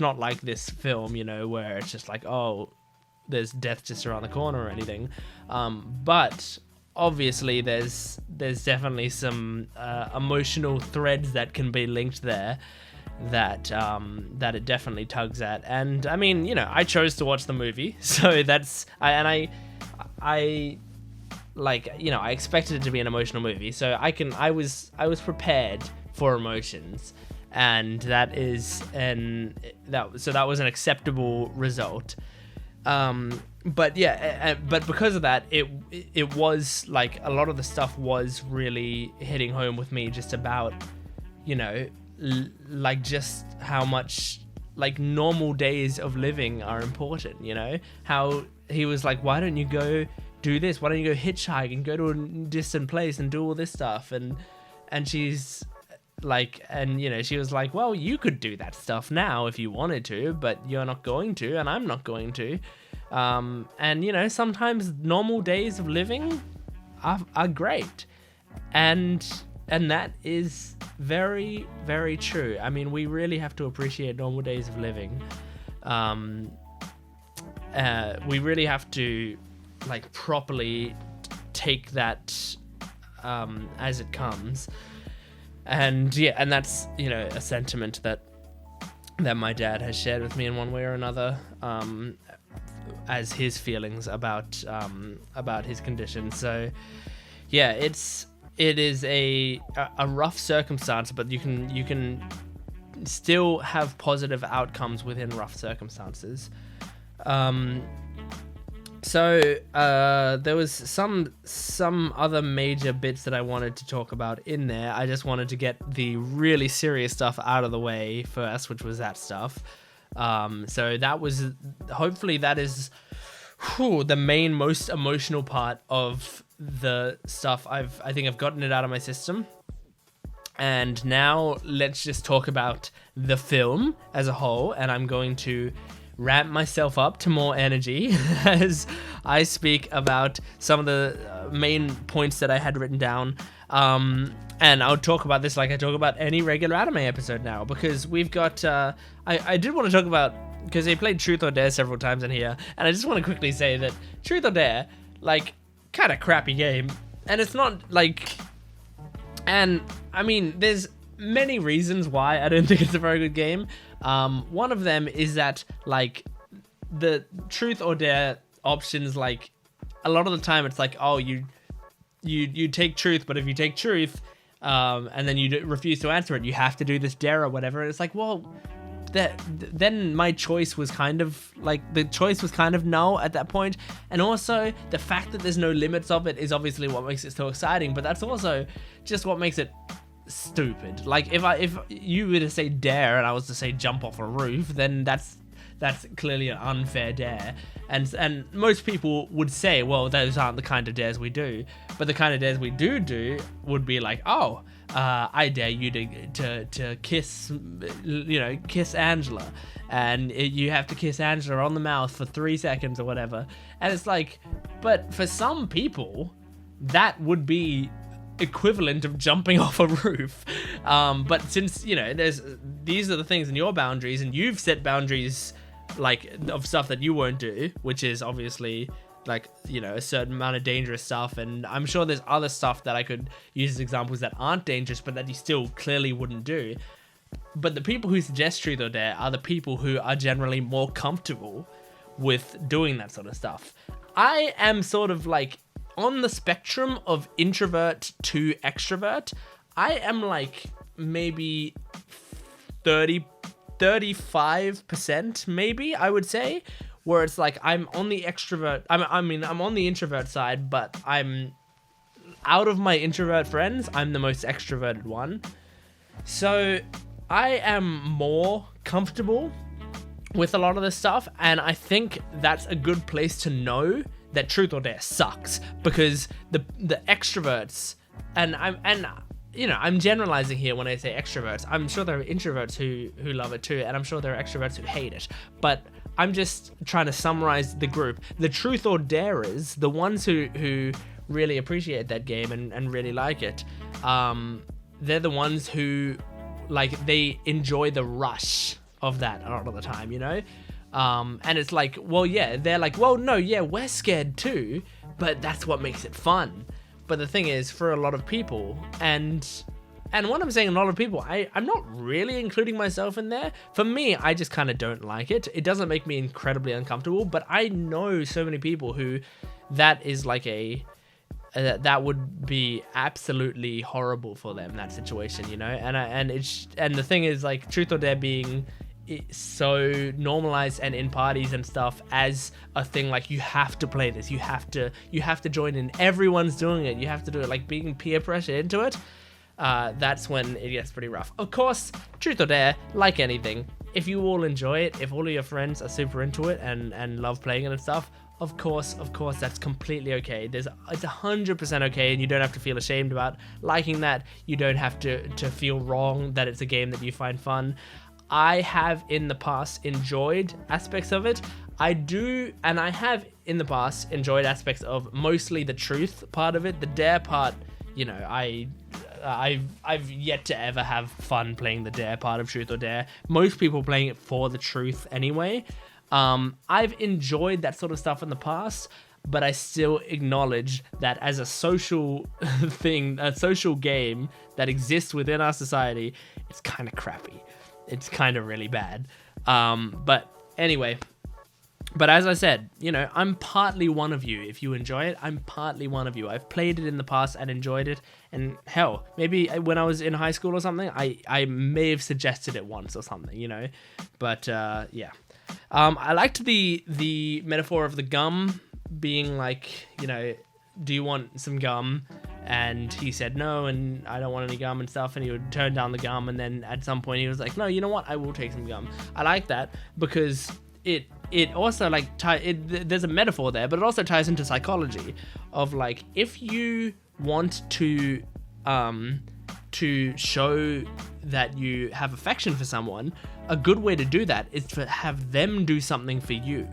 not like this film, where it's just like, oh, there's death just around the corner or anything. But obviously there's definitely some emotional threads that can be linked there that it definitely tugs at. And I mean, I chose to watch the movie, so I expected it to be an emotional movie, so I was prepared for emotions. And that was an acceptable result. But yeah, but because of that, it was like a lot of the stuff was really hitting home with me, just about just how much normal days of living are important. How he was like, why don't you go do this? Why don't you go hitchhike and go to a distant place and do all this stuff? And she's like, and she was like, well, you could do that stuff now if you wanted to, but you're not going to, and I'm not going to. And sometimes normal days of living are great, and that is very, very true. I mean, we really have to appreciate normal days of living. We really have to properly take that as it comes. And yeah, and that's, you know, a sentiment that my dad has shared with me in one way or another, as his feelings about his condition. So yeah, it is a rough circumstance, but you can still have positive outcomes within rough circumstances. So there was some other major bits that I wanted to talk about in there. I just wanted to get the really serious stuff out of the way first, which was that stuff. So that was, hopefully that is the main, most emotional part of the stuff. I think I've gotten it out of my system. And now let's just talk about the film as a whole, and I'm going to ramp myself up to more energy as I speak about some of the main points that I had written down. And I'll talk about this like I talk about any regular anime episode now, because we've got, I did want to talk about, because they played Truth or Dare several times in here, and I just want to quickly say that Truth or Dare, like, kind of crappy game, and it's not, like, and, I mean, there's many reasons why I don't think it's a very good game. One of them is that, like, the Truth or Dare options, like, a lot of the time it's like, oh, you take truth, but if you take truth, and then you refuse to answer it, you have to do this dare or whatever. And it's like, well, then my choice was kind of, like, the choice was kind of no at that point. And also, the fact that there's no limits of it is obviously what makes it so exciting, but that's also just what makes it stupid. Like, if you were to say dare and I was to say jump off a roof, then that's clearly an unfair dare, and most people would say, well, those aren't the kind of dares we do. But the kind of dares we do would be like, oh, I dare you to kiss, you know, kiss Angela, and you have to kiss Angela on the mouth for 3 seconds or whatever. And it's like, but for some people that would be equivalent of jumping off a roof. But since, you know, these are the things in your boundaries, and you've set boundaries, like, of stuff that you won't do, which is obviously, like, you know, a certain amount of dangerous stuff. And I'm sure there's other stuff that I could use as examples that aren't dangerous, but that you still clearly wouldn't do. But the people who suggest Truth or Dare are the people who are generally more comfortable with doing that sort of stuff. I am sort of, like, on the spectrum of introvert to extrovert. I am, like, maybe 35% maybe, I would say, where it's like I'm on the extrovert, I'm on the introvert side, but I'm, out of my introvert friends, I'm the most extroverted one. So I am more comfortable with a lot of this stuff, and I think that's a good place to know that Truth or Dare sucks, because the extroverts, and you know, I'm generalizing here when I say extroverts. I'm sure there are introverts who love it too, and I'm sure there are extroverts who hate it. But I'm just trying to summarize the group. The Truth or Darers, the ones who really appreciate that game and really like it, they're the ones who, like, they enjoy the rush of that a lot of the time, you know? And it's like, well, yeah, they're like, well, no, yeah, we're scared too, but that's what makes it fun. But the thing is, for a lot of people, and when I'm saying a lot of people, I'm not really including myself in there. For me, I just kind of don't like it. It doesn't make me incredibly uncomfortable, but I know so many people who that is like that would be absolutely horrible for them, that situation, you know? And the thing is, like, Truth or Dare being so normalized and in parties and stuff as a thing, like, you have to play this, you have to join in, everyone's doing it, you have to do it, like, being peer pressure into it, that's when it gets pretty rough. Of course, Truth or Dare, like anything, if you all enjoy it, if all of your friends are super into it and love playing it and stuff, of course, that's completely okay. It's 100% okay, and you don't have to feel ashamed about liking that. You don't have to feel wrong that it's a game that you find fun. I have in the past enjoyed aspects of it. I have in the past enjoyed aspects of mostly the truth part of it. The dare part, you know, I've yet to ever have fun playing the dare part of Truth or Dare. Most people playing it for the truth anyway. I've enjoyed that sort of stuff in the past. but I still acknowledge that as a social thing, a social game that exists within our society, it's kind of crappy. It's kind of really bad. But anyway, but as I said, you know, I'm partly one of you. If you enjoy it, I'm partly one of you. I've played it in the past and enjoyed it. And hell, maybe when I was in high school or something, I may have suggested it once or something, you know. But yeah. I liked the metaphor of the gum being like, you know, do you want some gum? And he said no, and I don't want any gum and stuff. And he would turn down the gum, and then at some point he was like, no, you know what? I will take some gum. I like that because it also like there's a metaphor there, but it also ties into psychology of like, if you want to show that you have affection for someone, a good way to do that is to have them do something for you,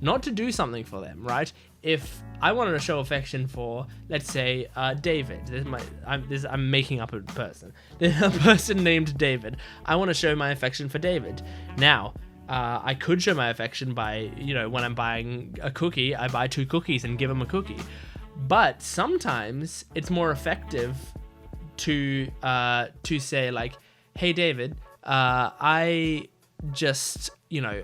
not to do something for them, right? If I wanted to show affection for, let's say, David, I'm making up a person. There's a person named David. I want to show my affection for David. Now, I could show my affection by, you know, when I'm buying a cookie, I buy 2 cookies and give him a cookie. But sometimes it's more effective to say like, hey David, I just, you know,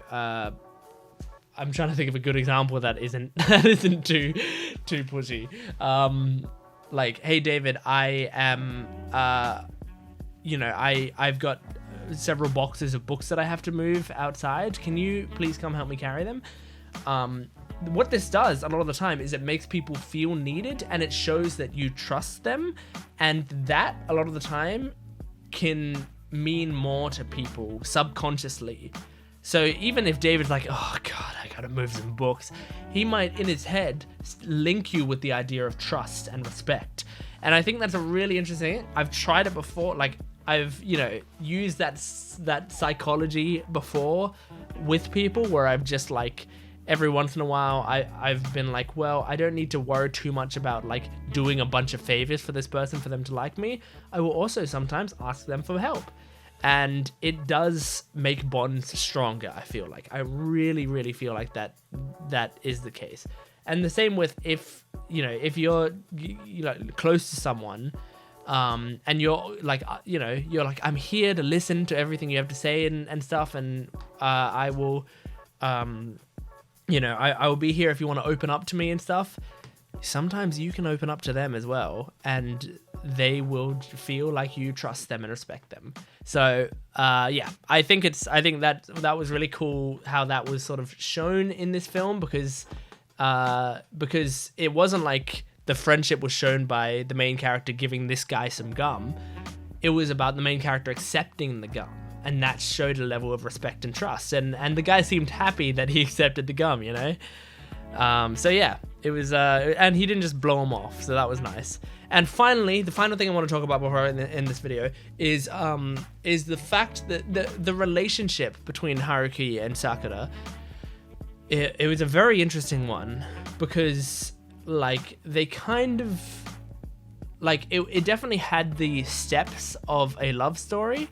I'm trying to think of a good example that isn't too pushy. Like, hey David, I am, you know, I've got several boxes of books that I have to move outside. Can you please come help me carry them? What this does a lot of the time is it makes people feel needed, and it shows that you trust them, and that a lot of the time can mean more to people subconsciously. So even if David's like, oh God, I gotta move some books, he might in his head link you with the idea of trust and respect. And I think that's a really interesting thing. I've tried it before, like I've, you know, used that psychology before with people where I've just like, every once in a while I've been like, well, I don't need to worry too much about like doing a bunch of favors for this person for them to like me. I will also sometimes ask them for help. And it does make bonds stronger, I feel like. I really, really feel like that is the case. And the same with if, you know, if you're, you know, close to someone, and you're like, you know, you're like, I'm here to listen to everything you have to say and stuff. And I will, you know, I will be here if you want to open up to me and stuff. Sometimes you can open up to them as well, and they will feel like you trust them and respect them. So yeah, I think that was really cool how that was sort of shown in this film, because it wasn't like the friendship was shown by the main character giving this guy some gum. It was about the main character accepting the gum, and that showed a level of respect and trust. And the guy seemed happy that he accepted the gum, you know. So yeah, it was, and he didn't just blow him off, so that was nice. And finally, the final thing I want to talk about before I end this video is the fact that the relationship between Haruki and Sakura, it was a very interesting one, because like they kind of like it definitely had the steps of a love story,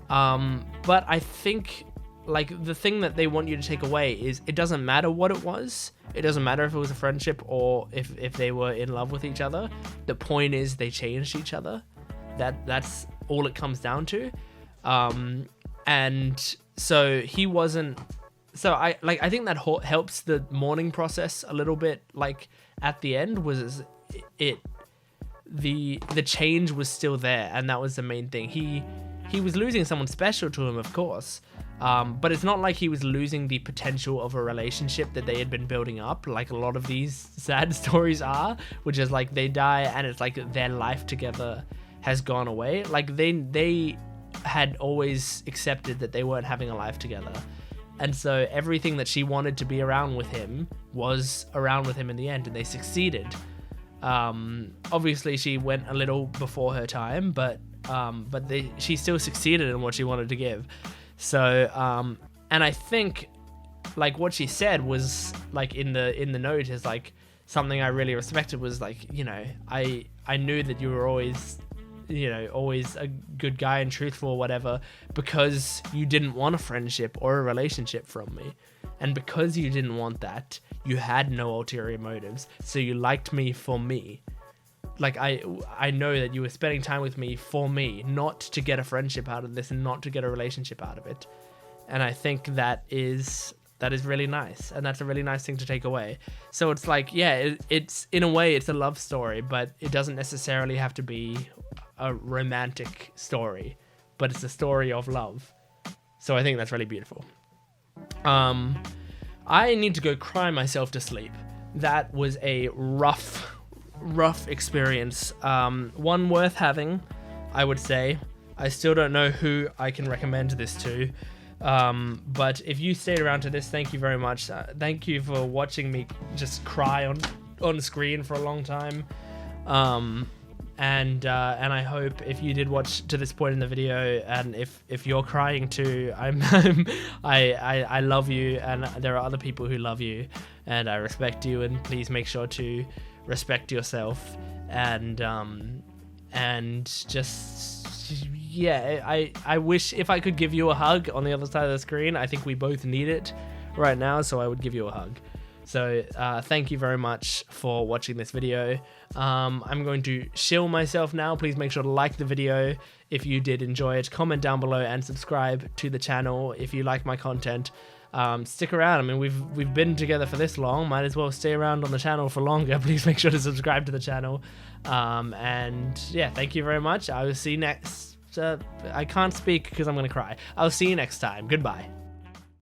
but I think like the thing that they want you to take away is it doesn't matter what it was. It doesn't matter if it was a friendship or if they were in love with each other. The point is they changed each other. That's all it comes down to. And so he wasn't. So I think that helps the mourning process a little bit. Like at the end was the change was still there, and that was the main thing. He was losing someone special to him, of course. But it's not like he was losing the potential of a relationship that they had been building up, like a lot of these sad stories are, which is like they die and it's like their life together has gone away. Like they had always accepted that they weren't having a life together. And so everything that she wanted to be around with him was around with him in the end, and they succeeded. Obviously she went a little before her time, but she still succeeded in what she wanted to give. So, and I think, like, what she said was, like, in the note is, like, something I really respected was, like, you know, I knew that you were always, you know, always a good guy and truthful or whatever, because you didn't want a friendship or a relationship from me. And because you didn't want that, you had no ulterior motives. So you liked me for me. Like, I know that you were spending time with me for me, not to get a friendship out of this and not to get a relationship out of it. And I think that is really nice, and that's a really nice thing to take away. So it's like, yeah, it's in a way it's a love story, but it doesn't necessarily have to be a romantic story, but it's a story of love. So I think that's really beautiful. I need to go cry myself to sleep. That was a rough experience. One worth having, I would say. I still don't know who I can recommend this to. But if you stayed around to this, thank you very much. Thank you for watching me just cry on screen for a long time. And I hope if you did watch to this point in the video, and if you're crying too, I love you, and there are other people who love you, and I respect you, and please make sure to respect yourself, and just, yeah, I wish if I could give you a hug on the other side of the screen. I think we both need it right now, so I would give you a hug. So thank you very much for watching this video. I'm going to shill myself now. Please make sure to like the video if you did enjoy it. Comment down below and subscribe to the channel if you like my content. Stick around. I mean, we've been together for this long. Might as well stay around on the channel for longer. Please make sure to subscribe to the channel. And yeah, thank you very much. I will see you next. I can't speak because I'm going to cry. I'll see you next time. Goodbye.